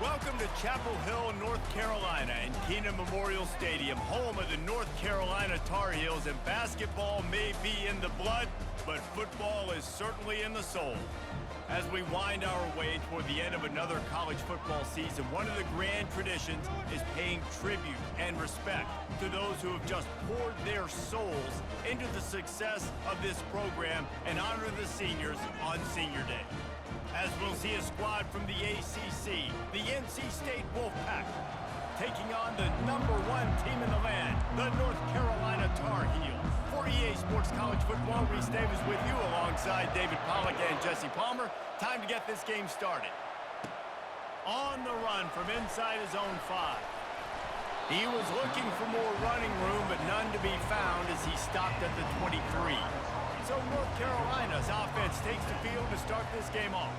Welcome to Chapel Hill, North Carolina, and Keenan Memorial Stadium, home of the North Carolina Tar Heels. And basketball may be in the blood, but football is certainly in the soul. As we wind our way toward the end of another college football season, one of the grand traditions is paying tribute and respect to those who have just poured their souls into the success of this program and honor the seniors on Senior Day. As we'll see a squad from the ACC, the NC State Wolfpack, taking on the #1 team in the land, the North Carolina Tar Heels. For EA Sports College Football, Reese Davis with you alongside David Pollack and Jesse Palmer. Time to get this game started. On the run from inside his own 5. He was looking for more running room, but none to be found as he stopped at the 23. So North Carolina's offense takes the field to start this game off.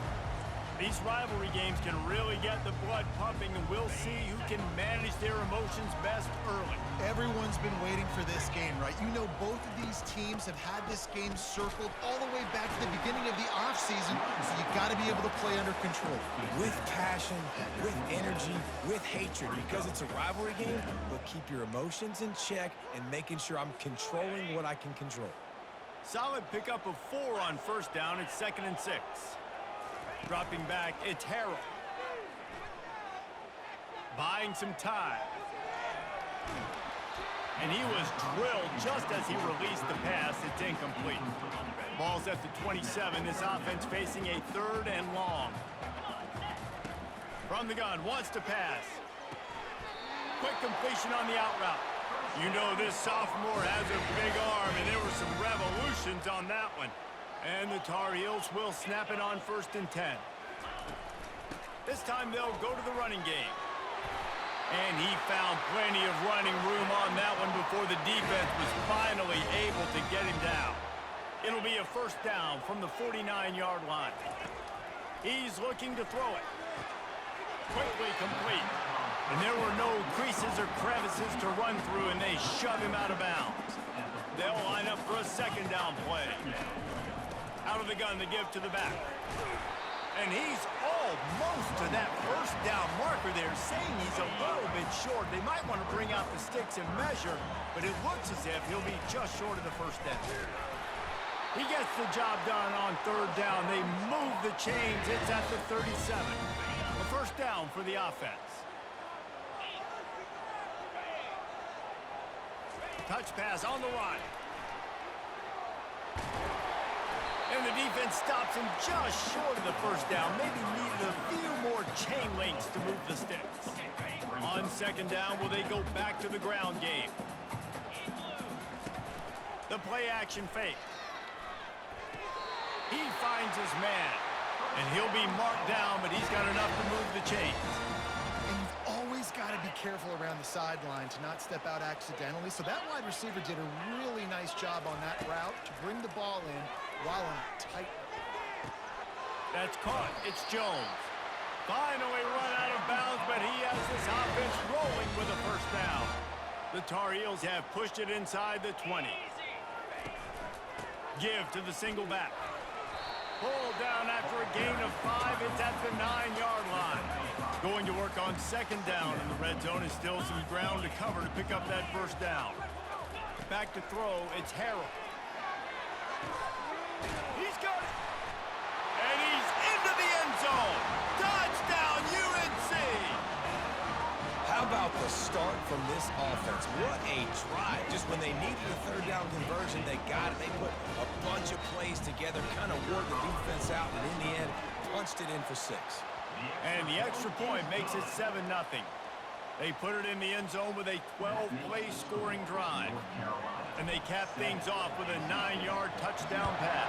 These rivalry games can really get the blood pumping, and we'll see who can manage their emotions best early. Everyone's been waiting for this game, right? You know, both of these teams have had this game circled all the way back to the beginning of the offseason, so you got to be able to play under control. With passion, with energy, with hatred, because it's a rivalry game, but keep your emotions in check and making sure I'm controlling what I can control. Solid pickup of 4 on first down. It's 2nd and 6. Dropping back, it's Harrell. Buying some time. And he was drilled just as he released the pass. It's incomplete. Ball's at the 27. This offense facing a 3rd and long. From the gun, wants to pass. Quick completion on the out route. You know this sophomore has a big arm, and there were some revolutions on that one. And the Tar Heels will snap it on 1st and 10. This time they'll go to the running game. And he found plenty of running room on that one before the defense was finally able to get him down. It'll be a 1st down from the 49-yard line. He's looking to throw it. Quickly complete. And there were no creases or crevices to run through, and they shove him out of bounds. They'll line up for a 2nd down play. Out of the gun, they give to the back. And he's almost to that 1st down marker there, saying he's a little bit short. They might want to bring out the sticks and measure, but it looks as if he'll be just short of the 1st down. He gets the job done on 3rd down. They move the chains. It's at the 37. A 1st down for the offense. Touch pass on the run. And the defense stops him just short of the 1st down. Maybe needed a few more chain links to move the sticks. On 2nd down, will they go back to the ground game? The play action fake. He finds his man. And he'll be marked down, but he's got enough to move the chains. And you've always got to be careful around the sideline to not step out accidentally. So that wide receiver did a really nice job on that route to bring the ball in while on a tight. That's caught. It's Jones. Finally run out of bounds, but he has this offense rolling with a 1st down. The Tar Heels have pushed it inside the 20. Give to the single back. Pulled down after a gain of 5. It's at the 9-yard line. Going to work on 2nd down, and the red zone is still some ground to cover to pick up that 1st down. Back to throw, it's Harrell. He's got it. And he's into the end zone. Touchdown, UNC. How about the start from this offense? What a drive. Just when they needed a 3rd down conversion, they got it. They put a bunch of plays together, kind of wore the defense out, and in the end, punched it in for 6. And the extra point makes it 7-0. They put it in the end zone with a 12-play scoring drive. And they cap things off with a 9-yard touchdown pass.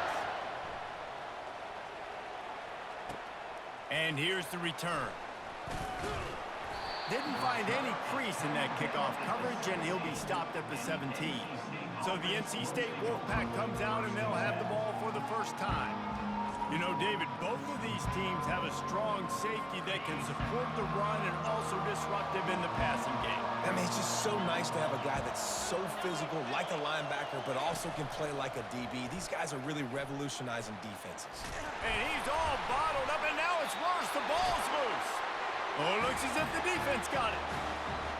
And here's the return. Didn't find any crease in that kickoff coverage, and he'll be stopped at the 17. So the NC State Wolfpack comes out, and they'll have the ball for the 1st time. You know, David, both of these teams have a strong safety that can support the run and also disruptive in the passing game. I mean, it's just so nice to have a guy that's so physical, like a linebacker, but also can play like a DB. These guys are really revolutionizing defenses. And he's all bottled up, and now it's worse. The ball's loose. Oh, looks as if the defense got it.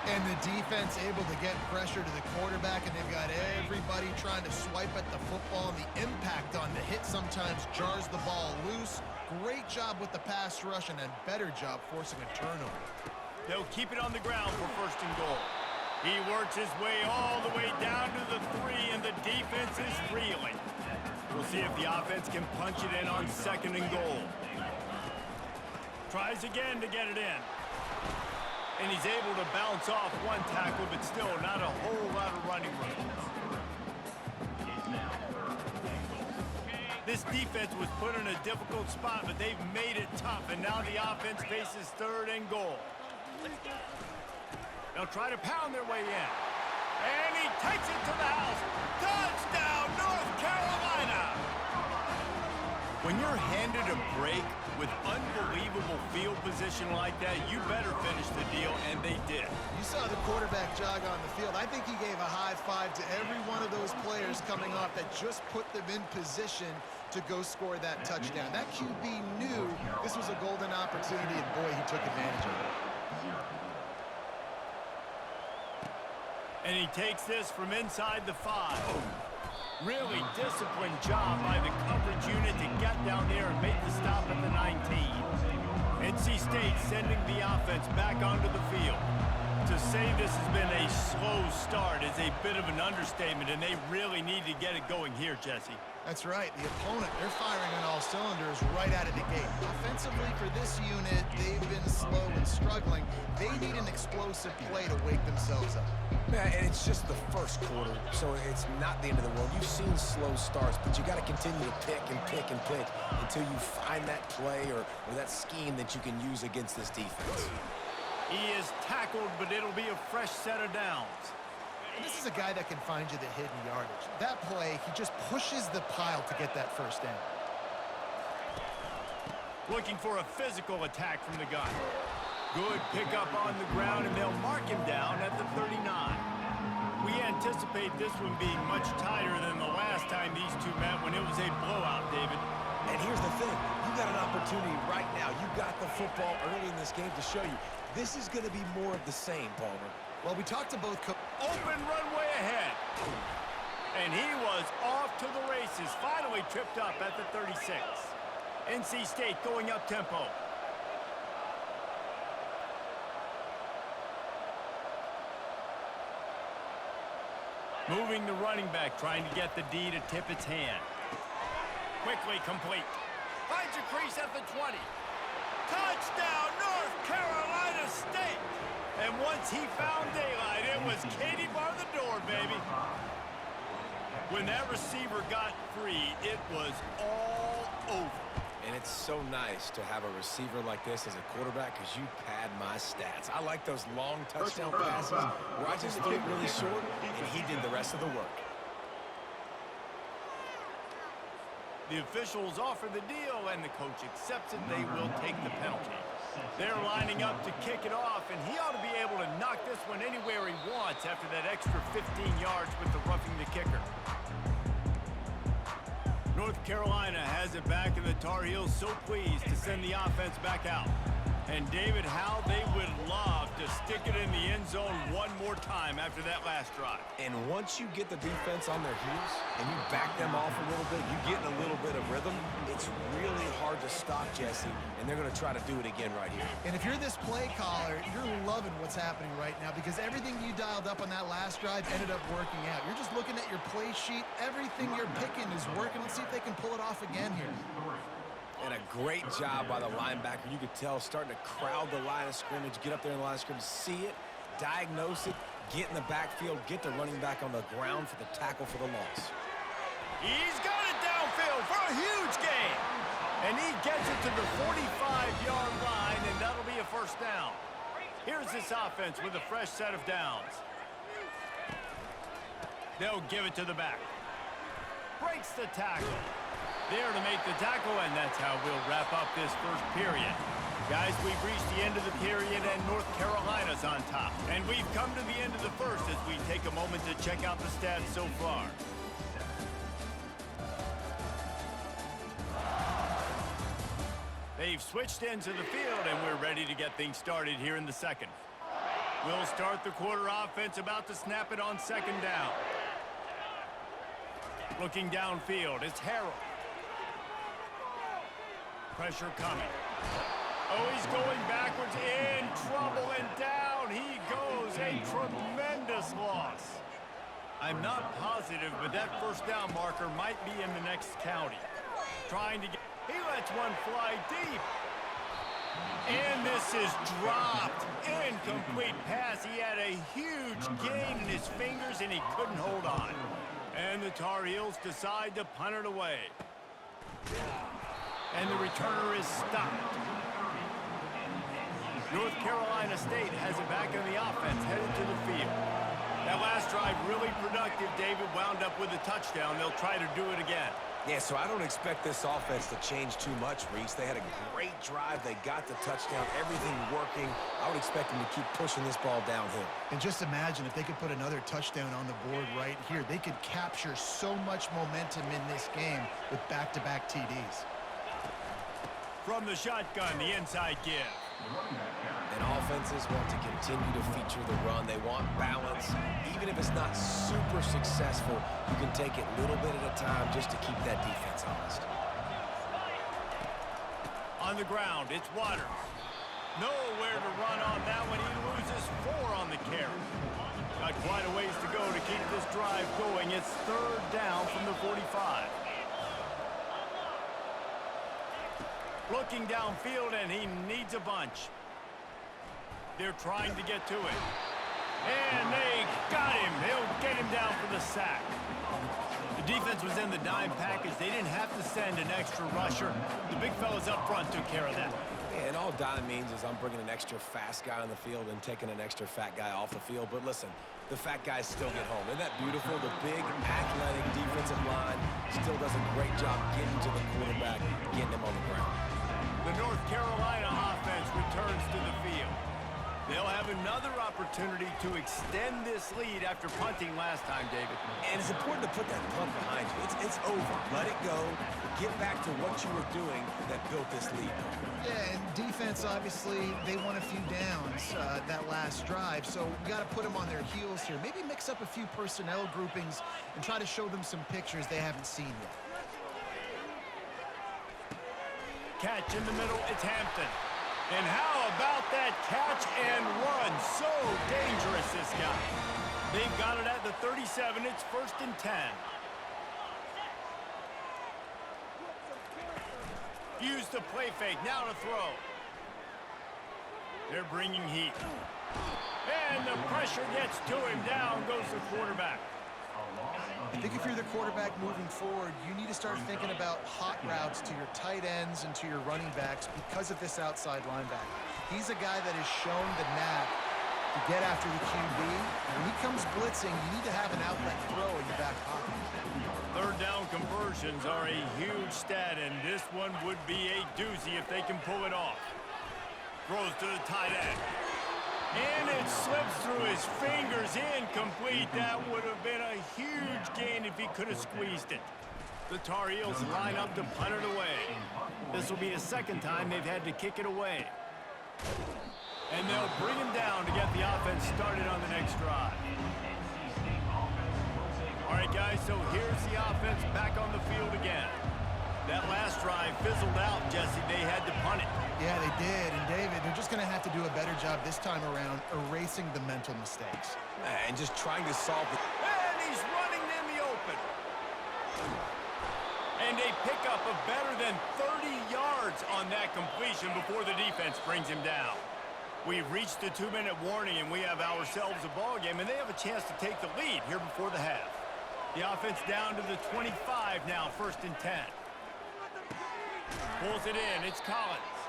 And the defense able to get pressure to the quarterback, and they've got everybody trying to swipe at the football, and the impact on the hit sometimes jars the ball loose. Great job with the pass rush, and a better job forcing a turnover. They'll keep it on the ground for 1st and goal. He works his way all the way down to the 3, and the defense is reeling. We'll see if the offense can punch it in on 2nd and goal. Tries again to get it in. And he's able to bounce off one tackle, but still not a whole lot of running room. This defense was put in a difficult spot, but they've made it tough, and now the offense faces 3rd and goal. They'll try to pound their way in. And he takes it to the house. Touchdown, North Carolina! When you're handed a break with unbelievable field position like that, you better finish the deal, and they did. You saw the quarterback jog on the field. I think he gave a high five to every one of those players coming off that just put them in position to go score that touchdown. That QB knew this was a golden opportunity, and boy, he took advantage of it. And he takes this from inside the 5. Really disciplined job by the coverage unit to get down there and make the stop at the 19. NC State sending the offense back onto the field. To say this has been a slow start is a bit of an understatement, and they really need to get it going here, Jesse. That's right. The opponent, they're firing on all cylinders right out of the gate. Offensively for this unit, they've been slow and struggling. They need an explosive play to wake themselves up. Yeah, and it's just the 1st quarter, so it's not the end of the world. You've seen slow starts, but you got to continue to pick and pick and pick until you find that play or that scheme that you can use against this defense. He is tackled, but it'll be a fresh set of downs. This is a guy that can find you the hidden yardage. That play, he just pushes the pile to get that 1st down. Looking for a physical attack from the gun. Good pickup on the ground, and they'll mark him down at the 39. We anticipate this one being much tighter than the last time these two met when it was a blowout, David. And here's the thing. You got an opportunity right now. You got the football early in this game to show you. This is going to be more of the same, Palmer. Well, we talked to both open runway ahead. And he was off to the races, finally tripped up at the 36. NC State going up tempo. Moving the running back, trying to get the D to tip its hand. Quickly complete. Finds a crease at the 20. Touchdown, North Carolina State! And once he found daylight, it was Katie bar the door, baby. When that receiver got free, it was all over. And it's so nice to have a receiver like this as a quarterback because you pad my stats. I like those long touchdown passes where I just threw it really short and he did the rest of the work. The officials offer the deal and the coach accepts it. They will take the penalty. They're lining up to kick it off, and he ought to be able to knock this one anywhere he wants after that extra 15 yards with the roughing the kicker. North Carolina has it back, and the Tar Heels so pleased to send the offense back out. And David, how they would love to stick it in the end zone one more time after that last drive. And once you get the defense on their heels and you back them off a little bit, you get in a little bit of rhythm, it's really hard to stop, Jesse, and they're going to try to do it again right here. And if you're this play caller, you're loving what's happening right now because everything you dialed up on that last drive ended up working out. You're just looking at your play sheet. Everything you're picking is working. Let's see if they can pull it off again here. And a great job by the linebacker. You could tell starting to crowd the line of scrimmage, get up there in the line of scrimmage, see it, diagnose it, get in the backfield, get the running back on the ground for the tackle for the loss. He's got it downfield for a huge gain. And he gets it to the 45-yard line, and that'll be a 1st down. Here's this offense with a fresh set of downs. They'll give it to the back. Breaks the tackle. There to make the tackle, and that's how we'll wrap up this 1st period. Guys, we've reached the end of the period, and North Carolina's on top. And we've come to the end of the 1st as we take a moment to check out the stats so far. They They've switched ends of the field, and we're ready to get things started here in the second. We'll start the quarter offense, about to snap it on second down. Looking downfield, it's Harrell. Pressure coming. Oh, he's going backwards, in trouble, and down he goes. A tremendous loss. I'm not positive, but that first down marker might be in the next county. Trying to get... He lets one fly deep. And this is dropped. Incomplete pass. He had a huge gain in his fingers, and he couldn't hold on. And the Tar Heels decide to punt it away. And the returner is stopped. North Carolina State has it back on the offense, headed to the field. That last drive really productive. David wound up with a touchdown. They'll try to do it again. Yeah, so I don't expect this offense to change too much, Reese. They had a great drive. They got the touchdown, everything working. I would expect them to keep pushing this ball downhill. And just imagine if they could put another touchdown on the board right here. They could capture so much momentum in this game with back-to-back TDs. From the shotgun, the inside give. And offenses want to continue to feature the run. They want balance. Even if it's not super successful, you can take it little bit at a time just to keep that defense honest. On the ground, it's Waters. Nowhere to run on that one. He loses 4 on the carry. Got quite a ways to go to keep this drive going. It's third down from the 45. Looking downfield, and he needs a bunch. They're trying to get to it. And they got him. They'll get him down for the sack. The defense was in the dime package. They didn't have to send an extra rusher. The big fellas up front took care of that. Yeah, and all dime means is I'm bringing an extra fast guy on the field and taking an extra fat guy off the field. But listen, the fat guys still get home. Isn't that beautiful? The big, athletic defensive line still does a great job getting to the quarterback, getting him on the ground. The North Carolina offense returns to the field. They'll have another opportunity to extend this lead after punting last time, David. And it's important to put that punt behind you. It's over. Let it go. Get back to what you were doing that built this lead. Yeah, and defense, obviously, they won a few downs that last drive, so we got to put them on their heels here. Maybe mix up a few personnel groupings and try to show them some pictures they haven't seen yet. Catch in the middle, it's Hampton. And how about that catch and run? So dangerous, this guy. They've got it at the 37. It's 1st and 10. Use the play fake. Now to throw. They're bringing heat. And the pressure gets to him. Down goes the quarterback. I think if you're the quarterback moving forward, you need to start thinking about hot routes to your tight ends and to your running backs because of this outside linebacker. He's a guy that has shown the knack to get after the QB. When he comes blitzing, you need to have an outlet throw in your back pocket. Third down conversions are a huge stat, and this one would be a doozy if they can pull it off. Throws to the tight end. And it slips through his fingers, incomplete. That would have been a huge gain if he could have squeezed it. The Tar Heels line up to punt it away. This will be the second time they've had to kick it away. And they'll bring him down to get the offense started on the next drive. All right, guys, so here's the offense back on the field again. That last drive fizzled out, Jesse. They had to punt it. Yeah, they did. And, David, they're just going to have to do a better job this time around erasing the mental mistakes. And just trying to solve the... And he's running in the open. And a pickup of better than 30 yards on that completion before the defense brings him down. We've reached the 2-minute warning, and we have ourselves a ball game, and they have a chance to take the lead here before the half. The offense down to the 25 now, 1st and 10. Pulls it in. It's Collins.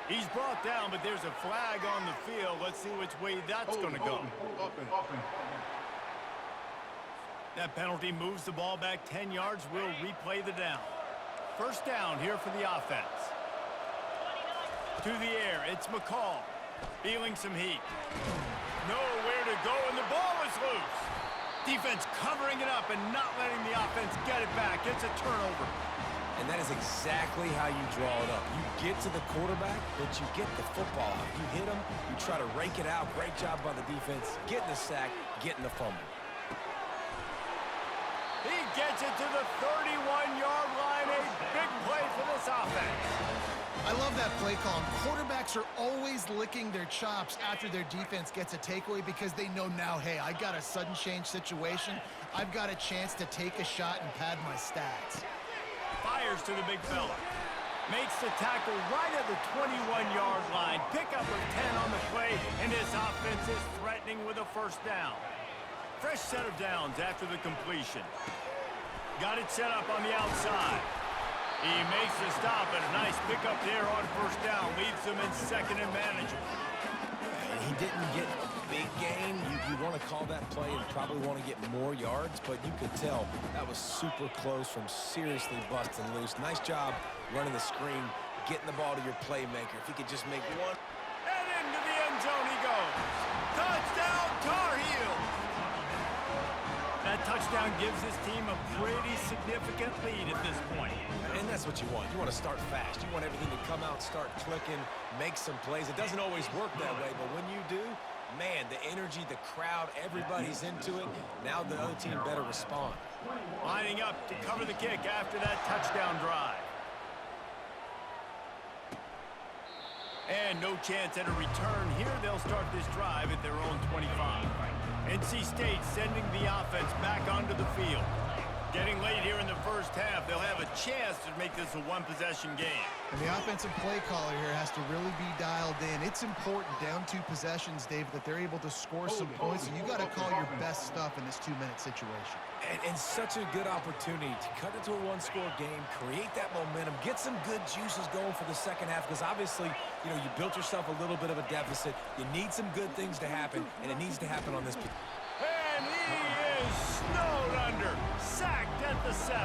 He's brought down, but there's a flag on the field. Let's see which way that's going to go. That penalty moves the ball back 10 yards. We'll replay the down. First down here for the offense. To the air. It's McCall. Feeling some heat. Nowhere to go, and the ball is loose. Defense covering it up and not letting the offense get it back. It's a turnover. And that is exactly how you draw it up. You get to the quarterback, but you get the football out. You hit him, you try to rake it out. Great job by the defense, getting the sack, getting the fumble. He gets it to the 31-yard line. A big play for this offense. I love that play call. Quarterbacks are always licking their chops after their defense gets a takeaway because they know now, hey, I got a sudden change situation. I've got a chance to take a shot and pad my stats. Fires to the big fella. Makes the tackle right at the 21-yard line. Pickup of 10 on the play, and this offense is threatening with a first down. Fresh set of downs after the completion. Got it set up on the outside. He makes the stop, and a nice pickup there on first down. Leaves them in second and manageable. And he didn't get a big gain. You want to call that play and probably want to get more yards, but you could tell that was super close from seriously busting loose. Nice job running the screen, getting the ball to your playmaker. If he could just make one. And into the end zone he goes. Touchdown, Tar Heels! That touchdown gives his team a pretty significant lead at this point. And that's what you want. You want to start fast. You want everything to come out, start clicking, make some plays. It doesn't always work that way, but when you do, man, the energy, the crowd, everybody's into it. Now the other team better respond. Lining up to cover the kick after that touchdown drive. And no chance at a return here. They'll start this drive at their own 25. NC State sending the offense back onto the field. Getting late here in the first half, they'll have a chance to make this a one-possession game. And the offensive play caller here has to really be dialed in. It's important down 2 possessions, David, that they're able to score some points. So you got to call your best stuff in this 2-minute situation. And such a good opportunity to cut it to a one-score game, create that momentum, get some good juices going for the second half, because obviously, you know, you built yourself a little bit of a deficit. You need some good things to happen, and it needs to happen on this. And he is snowed under, sacked at the 7.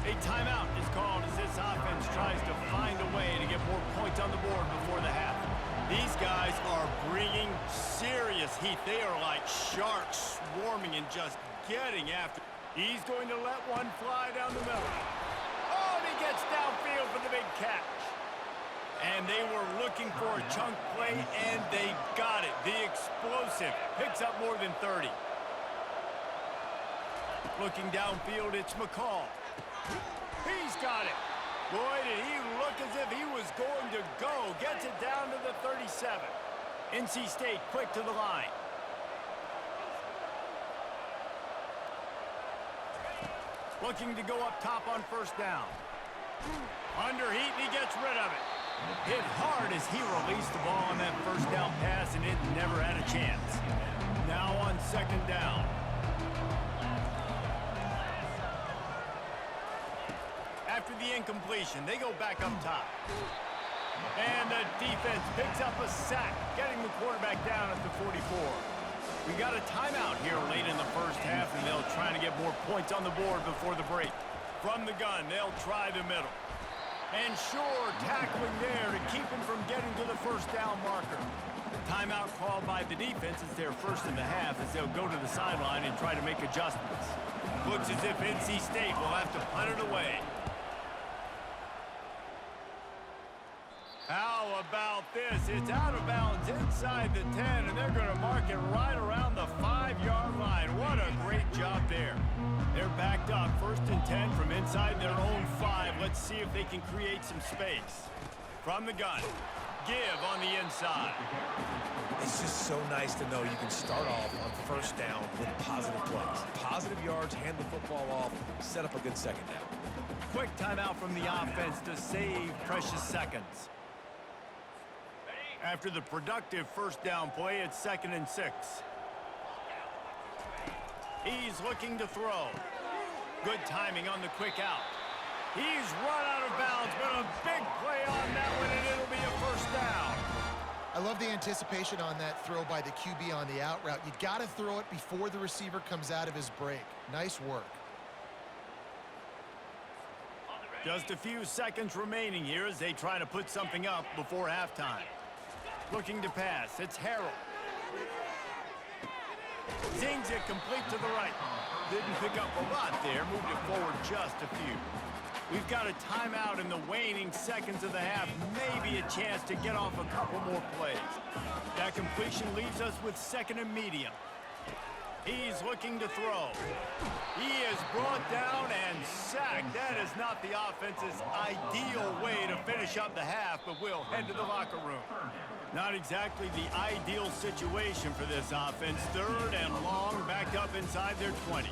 A timeout is called as this offense tries to find a way to get more points on the board before the half. These guys are bringing serious heat. They are like sharks swarming and just getting after. He's going to let one fly down the middle. Oh, and he gets downfield for the big catch. And they were looking for a chunk play, and they got it. The explosive picks up more than 30. Looking downfield, it's McCall. He's got it. Boy, did he look as if he was going to go. Gets it down to the 37. NC State quick to the line. Looking to go up top on first down. Under heat, and he gets rid of it. Hit hard as he released the ball on that first down pass, and it never had a chance. Now on second down. After the incompletion, they go back up top. And the defense picks up a sack, getting the quarterback down at the 44. We got a timeout here late in the first half, and they'll try to get more points on the board before the break. From the gun, they'll try the middle. And sure, tackling there to keep him from getting to the first down marker. Timeout called by the defense is their first in the half as they'll go to the sideline and try to make adjustments. Looks as if NC State will have to punt it away. How about this? It's out of bounds inside the 10, and they're going to mark it right around the 5-yard line. What a great job there. They're backed up, 1st and 10 from inside their own 5. Let's see if they can create some space. From the gun, give on the inside. It's just so nice to know you can start off on first down with positive plays. Positive yards, hand the football off, set up a good second down. Quick timeout from the offense to save precious seconds. After the productive first down play, it's 2nd and 6. He's looking to throw. Good timing on the quick out. He's run out of bounds, but a big play on that one, and it'll be a first down. I love the anticipation on that throw by the QB on the out route. You got to throw it before the receiver comes out of his break. Nice work. Just a few seconds remaining here as they try to put something up before halftime. Looking to pass, it's Harrell. Zings it complete to the right. Didn't pick up a lot there, moved it forward just a few. We've got a timeout in the waning seconds of the half. Maybe a chance to get off a couple more plays. That completion leaves us with 2nd and medium. He's looking to throw. He is brought down and sacked. That is not the offense's ideal way to finish up the half, but we'll head to the locker room. Not exactly the ideal situation for this offense. 3rd and long, backed up inside their 20.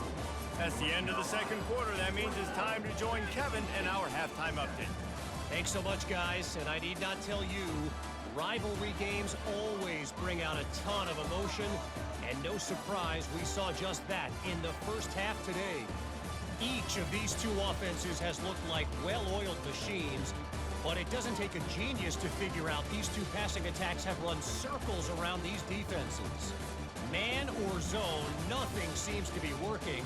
That's the end of the 2nd quarter. That means it's time to join Kevin in our halftime update. Thanks so much, guys. And I need not tell you, rivalry games always bring out a ton of emotion. And no surprise, we saw just that in the first half today. Each of these two offenses has looked like well-oiled machines, but it doesn't take a genius to figure out these two passing attacks have run circles around these defenses. Man or zone, nothing seems to be working,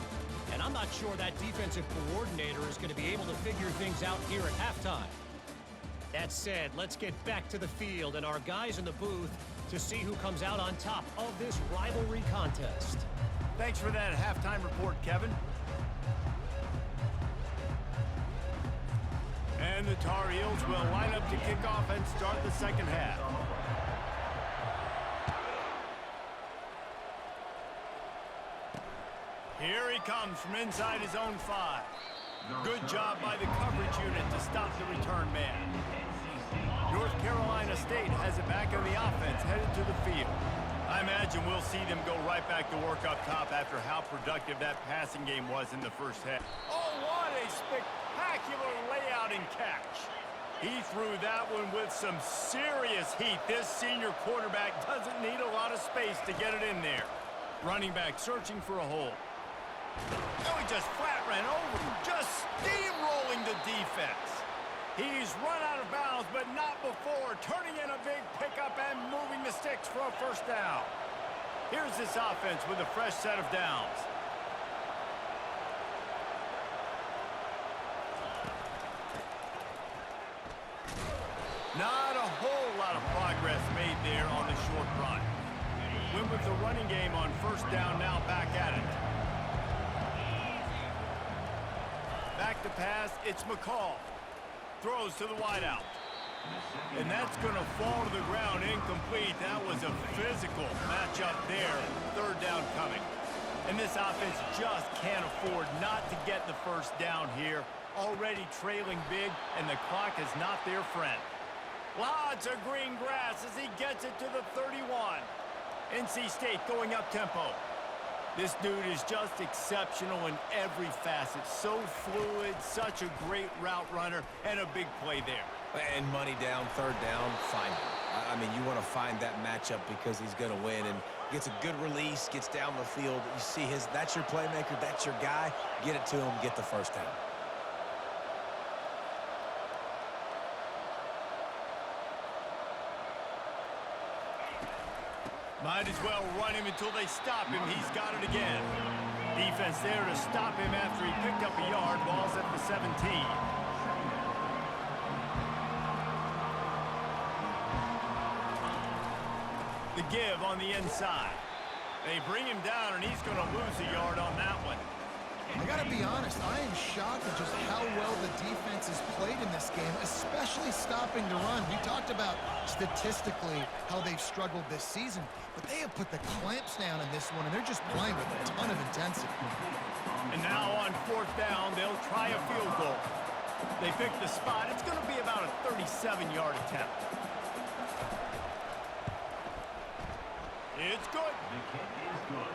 and I'm not sure that defensive coordinator is going to be able to figure things out here at halftime. That said, let's get back to the field and our guys in the booth to see who comes out on top of this rivalry contest. Thanks for that halftime report, Kevin. And the Tar Heels will line up to kick off and start the 2nd half. Here he comes from inside his own 5. Good job by the coverage unit to stop the return man. North Carolina State has it back on the offense, headed to the field. I imagine we'll see them go right back to work up top after how productive that passing game was in the first half. Oh, what a spectacular layout and catch. He threw that one with some serious heat. This senior quarterback doesn't need a lot of space to get it in there. Running back searching for a hole. Oh, he just flat ran over him, just steamrolling the defense. He's run out of bounds, but not before turning in a big pickup and moving the sticks for a first down. Here's this offense with a fresh set of downs. Not a whole lot of progress made there on the short run. Went with the running game on first down, now back at it. Back to pass, it's McCall. Throws to the wideout. And that's going to fall to the ground incomplete. That was a physical matchup there. 3rd down coming. And this offense just can't afford not to get the first down here. Already trailing big, and the clock is not their friend. Lots of green grass as he gets it to the 31. NC State going up tempo. This dude is just exceptional in every facet. So fluid, such a great route runner, and a big play there. And money down, 3rd down, find him. I mean, you want to find that matchup because he's going to win, and gets a good release, gets down the field. You see that's your playmaker, that's your guy. Get it to him, get the first down. Might as well run him until they stop him. He's got it again. Defense there to stop him after he picked up a yard. Ball's at the 17. The give on the inside. They bring him down, and he's going to lose a yard on that one. I got to be honest, I am shocked at just how well the defense has played in this game, especially stopping the run. We talked about statistically how they've struggled this season, but they have put the clamps down in this one, and they're just playing with a ton of intensity. And now on 4th down, they'll try a field goal. They pick the spot. It's going to be about a 37-yard attempt. It's good. The kick is good.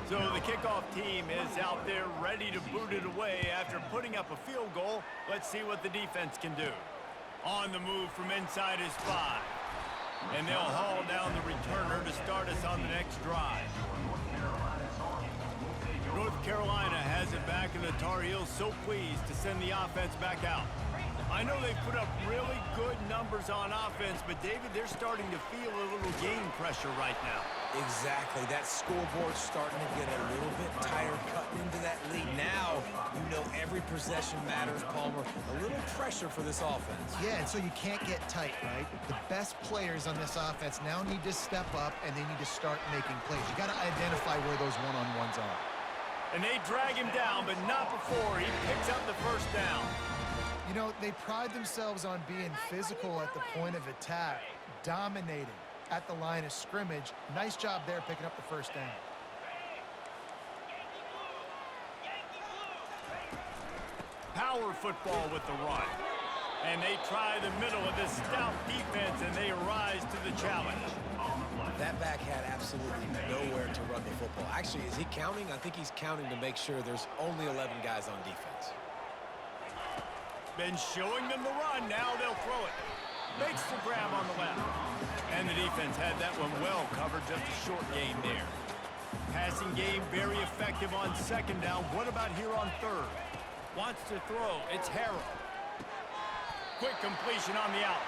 So the kickoff team is out there ready to boot it away after putting up a field goal. Let's see what the defense can do. On the move from inside his 5. And they'll haul down the returner to start us on the next drive. North Carolina has it back, and the Tar Heels so pleased to send the offense back out. I know they've put up really good numbers on offense, but David, they're starting to feel a little game pressure right now. Exactly. That scoreboard's starting to get a little bit tired cutting into that lead. Now, you know every possession matters, Palmer. A little pressure for this offense. Yeah, and so you can't get tight, right? The best players on this offense now need to step up, and they need to start making plays. You got to identify where those one-on-ones are. And they drag him down, but not before he picks up the first down. You know, they pride themselves on being physical at the point of attack, dominating at the line of scrimmage. Nice job there picking up the first down. Power football with the run. And they try the middle of this stout defense, and they rise to the challenge. That back had absolutely nowhere to run the football. Actually, is he counting? I think he's counting to make sure there's only 11 guys on defense. Been showing them the run. Now they'll throw it. Makes the grab on the left. And the defense had that one well covered. Just a short gain there. Passing game very effective on second down. What about here on third? Wants to throw. It's Harrell. Quick completion on the out.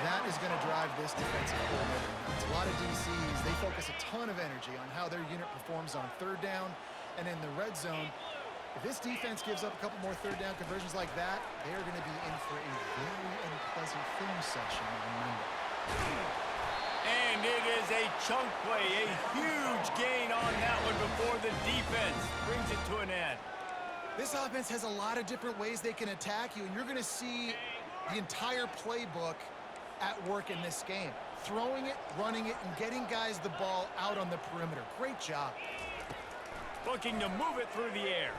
That is going to drive this defensive coordinator nuts. A lot of DCs, they focus a ton of energy on how their unit performs on third down and in the red zone. If this defense gives up a couple more third down conversions like that, they are going to be in for a very unpleasant film session on Monday. And it is a chunk play, a huge gain on that one before the defense brings it to an end. This offense has a lot of different ways they can attack you, and you're going to see the entire playbook at work in this game. Throwing it, running it, and getting guys the ball out on the perimeter. Great job. Looking to move it through the air.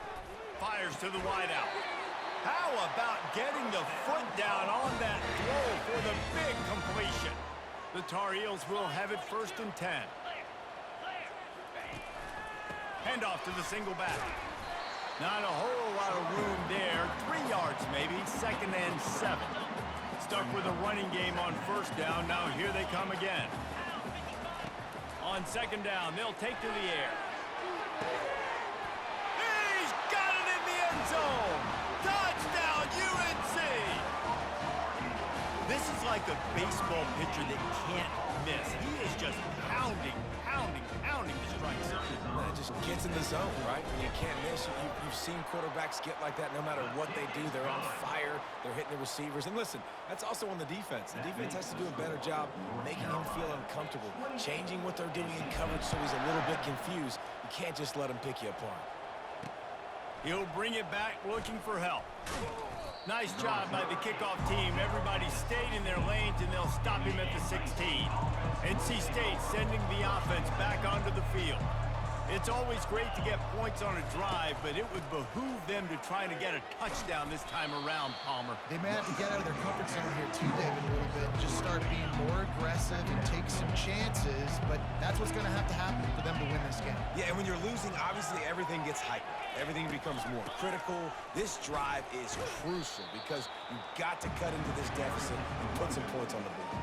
Fires to the wideout. How about getting the foot down on that throw for the big completion? The Tar Heels will have it 1st and 10. Handoff to the single back. Not a whole lot of room there. 3 yards maybe, 2nd and 7. Stuck with a running game on 1st down. Now here they come again. On 2nd down, they'll take to the air. He's got it in the end zone. Touchdown, UNC. This is like a baseball pitcher that can't miss. He is just pounding the strike zone. It just gets in the zone, right? When you can't miss, you've seen quarterbacks get like that no matter what they do. They're on fire. They're hitting the receivers. And listen, that's also on the defense. The defense has to do a better job making him feel uncomfortable, changing what they're doing in coverage so he's a little bit confused. You can't just let him pick you apart. He'll bring it back looking for help. Nice job by the kickoff team. Everybody stayed in their lanes, and they'll stop him at the 16. NC State sending the offense back onto the field. It's always great to get points on a drive, but it would behoove them to try to get a touchdown this time around, Palmer. They may have to get out of their comfort zone here too, David, a little bit. Just start being more aggressive and take some chances, but that's what's going to have to happen for them to win this game. Yeah, and when you're losing, obviously everything gets heightened. Everything becomes more critical. This drive is crucial because you've got to cut into this deficit and put some points on the board.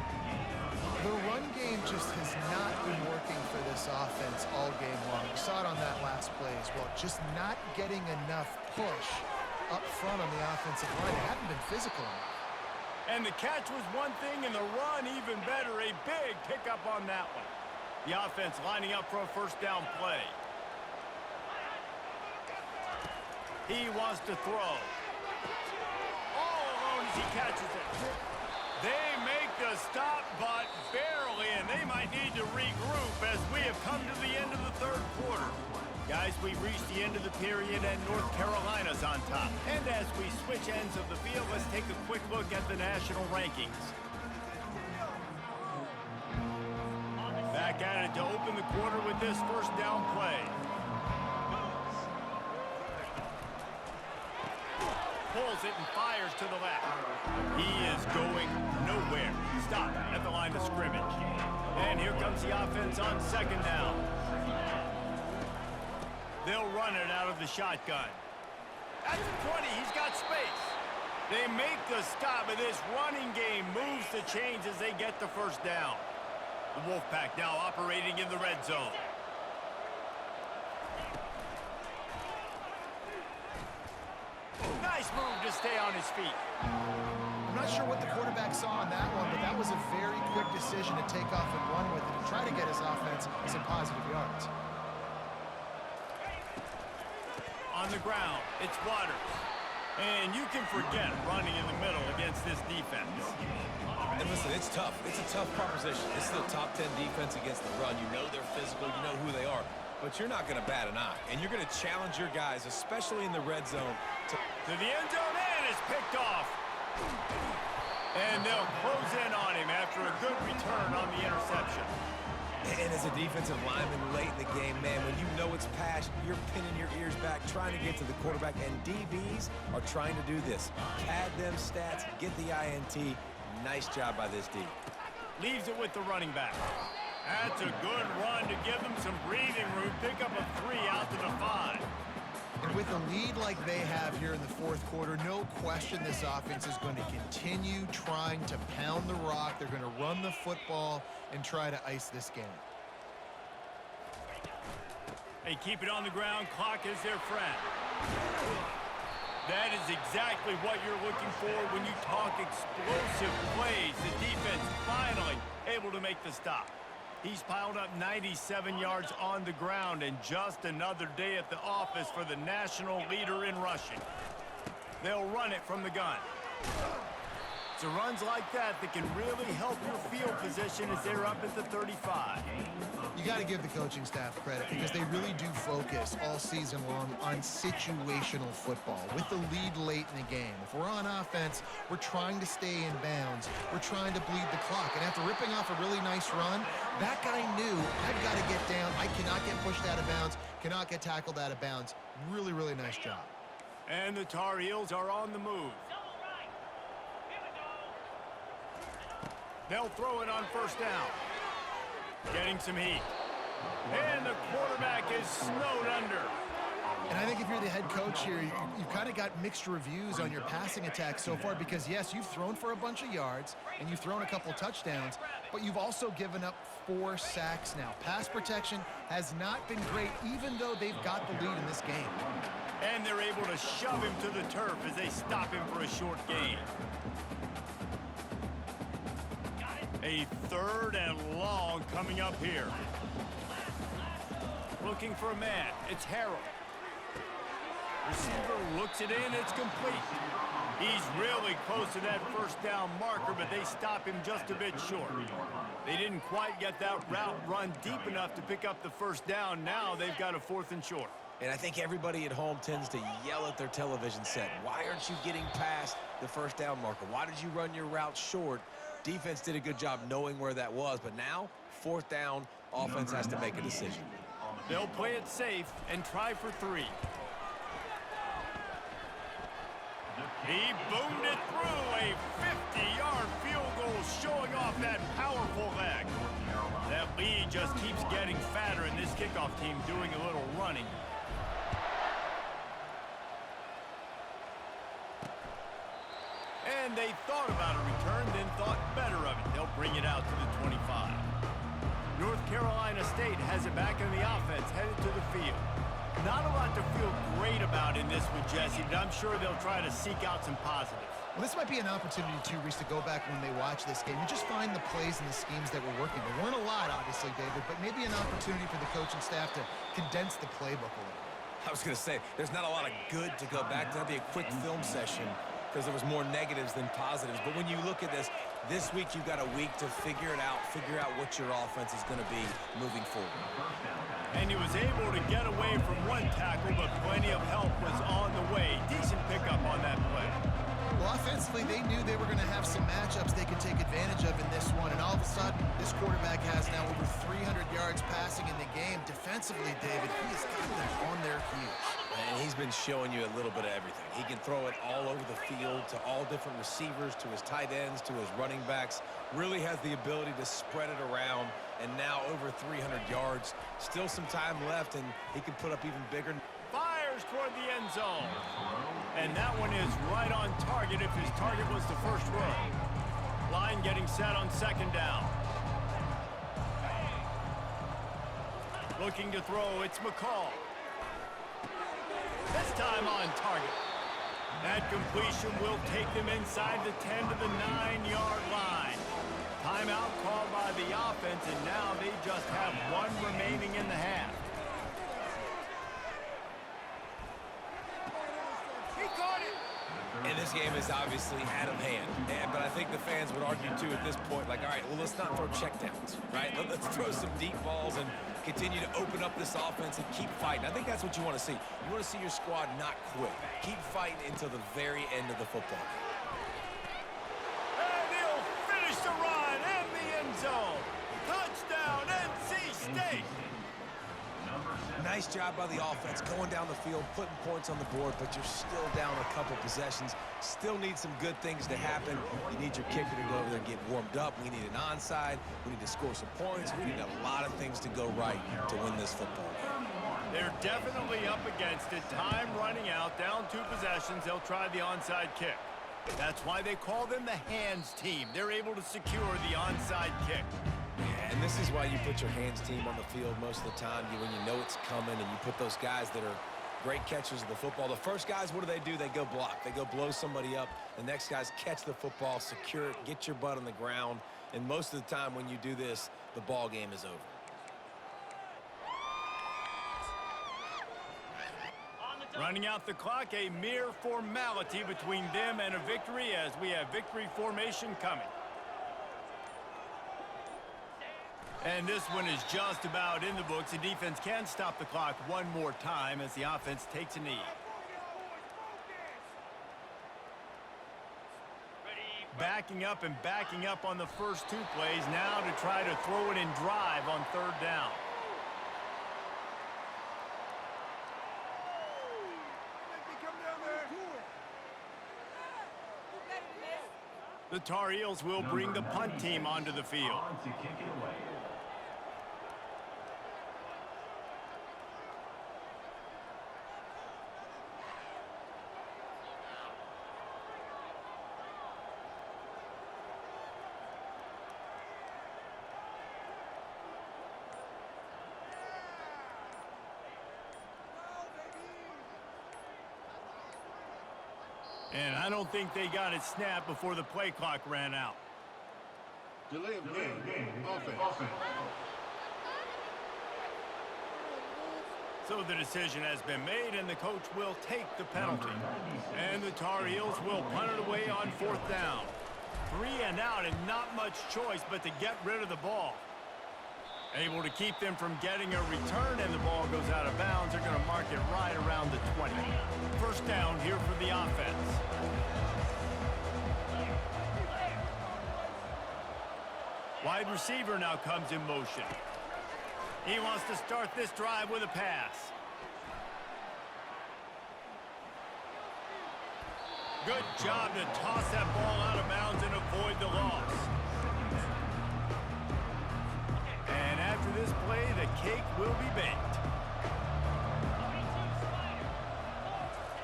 The run game just has not been working for this offense all game long. We saw it on that last play as well. Just not getting enough push up front on the offensive line. They haven't been physical enough. And the catch was one thing, and the run even better. A big pickup on that one. The offense lining up for a 1st down play. He wants to throw. All alone as he catches it. They make the stop, but barely, and they might need to regroup as we have come to the end of the 3rd quarter. Guys, we've reached the end of the period, and North Carolina's on top. And as we switch ends of the field, let's take a quick look at the national rankings. Back at it to open the quarter with this 1st down play. Pulls it and fires to the left. He is going nowhere. Stop at the line of scrimmage. And here comes the offense on 2nd down. They'll run it out of the shotgun. At the 20, he's got space. They make the stop, and this running game moves the chains as they get the 1st down. The Wolfpack now operating in the red zone. Nice move to stay on his feet. I'm not sure what the quarterback saw on that one, but that was a very quick decision to take off and run with it and try to get his offense some positive yards. On the ground, it's Waters. And you can forget running in the middle against this defense. And listen, it's tough. It's a tough proposition. This is the top 10 defense against the run. You know they're physical. You know who they are. but you're not going to bat an eye. And you're going to challenge your guys, especially in the red zone. To the end zone, and it's picked off. And they'll close in on him after a good return on the interception. And as a defensive lineman late in the game, man, when you know it's passed, you're pinning your ears back, trying to get to the quarterback. And DBs are trying to do this. Pad them stats, get the INT. Nice job by this D. Leaves it with the running back. That's a good run to give them some breathing room. Pick up a 3 out to the 5. And with a lead like they have here in the fourth quarter, no question this offense is going to continue trying to pound the rock. They're going to run the football and try to ice this game. They keep it on the ground. Clock is their friend. That is exactly what you're looking for when you talk explosive plays. The defense finally able to make the stop. He's piled up 97 yards on the ground, and just another day at the office for the national leader in rushing. They'll run it from the gun. It's runs like that that can really help your field position as they're up at the 35. You got to give the coaching staff credit because they really do focus all season long on situational football with the lead late in the game. If we're on offense, we're trying to stay in bounds. We're trying to bleed the clock. And after ripping off a really nice run, that guy knew, I've got to get down. I cannot get pushed out of bounds, cannot get tackled out of bounds. Really, really nice job. And the Tar Heels are on the move. They'll throw it on first down. Getting some heat. And the quarterback is snowed under. And I think if you're the head coach here, you've kind of got mixed reviews on your passing attack so far because, yes, you've thrown for a bunch of yards and you've thrown a couple touchdowns, but you've also given up 4 sacks now. Pass protection has not been great, even though they've got the lead in this game. And they're able to shove him to the turf as they stop him for a short gain. A 3rd and long coming up here. Looking for a man. It's Harrell. Receiver looks it in. It's complete. He's really close to that first down marker, but they stop him just a bit short. They didn't quite get that route run deep enough to pick up the first down. Now they've got a 4th and short. And I think everybody at home tends to yell at their television set. Why aren't you getting past the first down marker? Why did you run your route short? Defense did a good job knowing where that was, but now, 4th down, offense has to make a decision. They'll play it safe and try for 3. He boomed it through a 50-yard field goal, showing off that powerful leg. That lead just keeps getting fatter, and this kickoff team doing a little running. And they thought about a return, then thought better of it. They'll bring it out to the 25. North Carolina State has it back in the offense, headed to the field. Not a lot to feel great about in this one, Jesse, but I'm sure they'll try to seek out some positives. Well, this might be an opportunity, too, Reese, to go back when they watch this game and just find the plays and the schemes that were working. There weren't a lot, obviously, David, but maybe an opportunity for the coaching staff to condense the playbook a little. I was going to say, there's not a lot of good to go back to. That'd be a quick film session because there was more negatives than positives. But when you look at this week you've got a week to figure out what your offense is going to be moving forward. And he was able to get away from one tackle, but plenty of help was on the way. Decent pickup on that play. Well, offensively, they knew they were going to have some matchups they could take advantage of in this one, and all of a sudden, this quarterback has now over 300 yards passing in the game. Defensively, David, he has got them on their heels. And he's been showing you a little bit of everything. He can throw it all over the field to all different receivers, to his tight ends, to his running backs. Really has the ability to spread it around, and now over 300 yards. Still some time left, and he can put up even bigger. Fires toward the end zone. And that one is right on target if his target was the first row. Line getting set on 2nd down. Looking to throw, it's McCall. This time on target. That completion will take them inside the 10 to the 9-yard line. Timeout called by the offense, and now they just have 1 remaining in the half. He caught it! And this game is obviously out of hand. But I think the fans would argue, too, at this point, like, all right, well, let's not throw checkdowns, right? Let's throw some deep balls and continue to open up this offense and keep fighting. I think that's what you want to see. You want to see your squad not quit. Keep fighting until the very end of the football game. And he'll finish the run in the end zone. Touchdown, NC State. Nice job by the offense going down the field, putting points on the board, but you're still down a couple possessions. Still need some good things to happen. You need your kicker to go over there and get warmed up. We need an onside. We need to score some points. We need a lot of things to go right to win this football game. They're definitely up against it. Time running out, down 2 possessions. They'll try the onside kick. That's why they call them the hands team. They're able to secure the onside kick. And this is why you put your hands team on the field most of the time when you know it's coming, and you put those guys that are great catchers of the football. The first guys, what do? They go block. They go blow somebody up. The next guys catch the football, secure it, get your butt on the ground. And most of the time when you do this, the ball game is over. Running out the clock, a mere formality between them and a victory as we have victory formation coming. And this one is just about in the books. The defense can stop the clock one more time as the offense takes a knee. Backing up and backing up on the first 2 plays now to try to throw it and drive on 3rd down. The Tar Heels will bring the punt team onto the field. And I don't think they got it snapped before the play clock ran out. Delay of game. Offense. So the decision has been made, and the coach will take the penalty. And the Tar Heels will punt it away on 4th down. 3 and out, and not much choice but to get rid of the ball. Able to keep them from getting a return, and the ball goes out of bounds. They're going to mark it right around the 20. 1st down here for the offense. Wide receiver now comes in motion. He wants to start this drive with a pass. Good job to toss that ball out of bounds and avoid the loss. And after this play, the cake will be baked.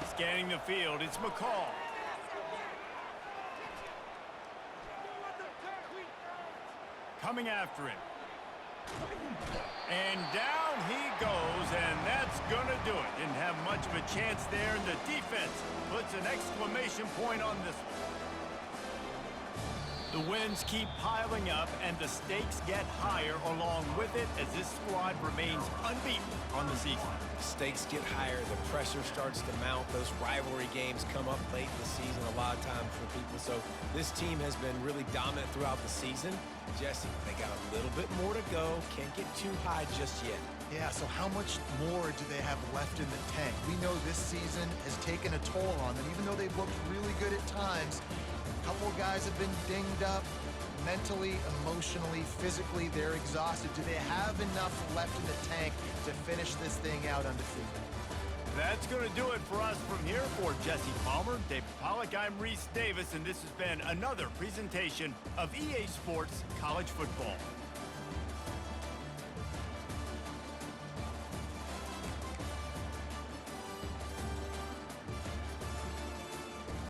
Scanning the field, it's McCall. Coming after him. And down he goes, and that's going to do it. Didn't have much of a chance there, and the defense puts an exclamation point on this one. The wins keep piling up, and the stakes get higher along with it as this squad remains unbeaten on the season. The stakes get higher, the pressure starts to mount, those rivalry games come up late in the season a lot of times for people. So this team has been really dominant throughout the season. Jesse, they got a little bit more to go, can't get too high just yet. Yeah, so how much more do they have left in the tank? We know this season has taken a toll on them, even though they've looked really good at times. A couple of guys have been dinged up mentally, emotionally, physically. They're exhausted. Do they have enough left in the tank to finish this thing out undefeated? That's going to do it for us from here. For Jesse Palmer, David Pollack, I'm Reese Davis, and this has been another presentation of EA Sports College Football.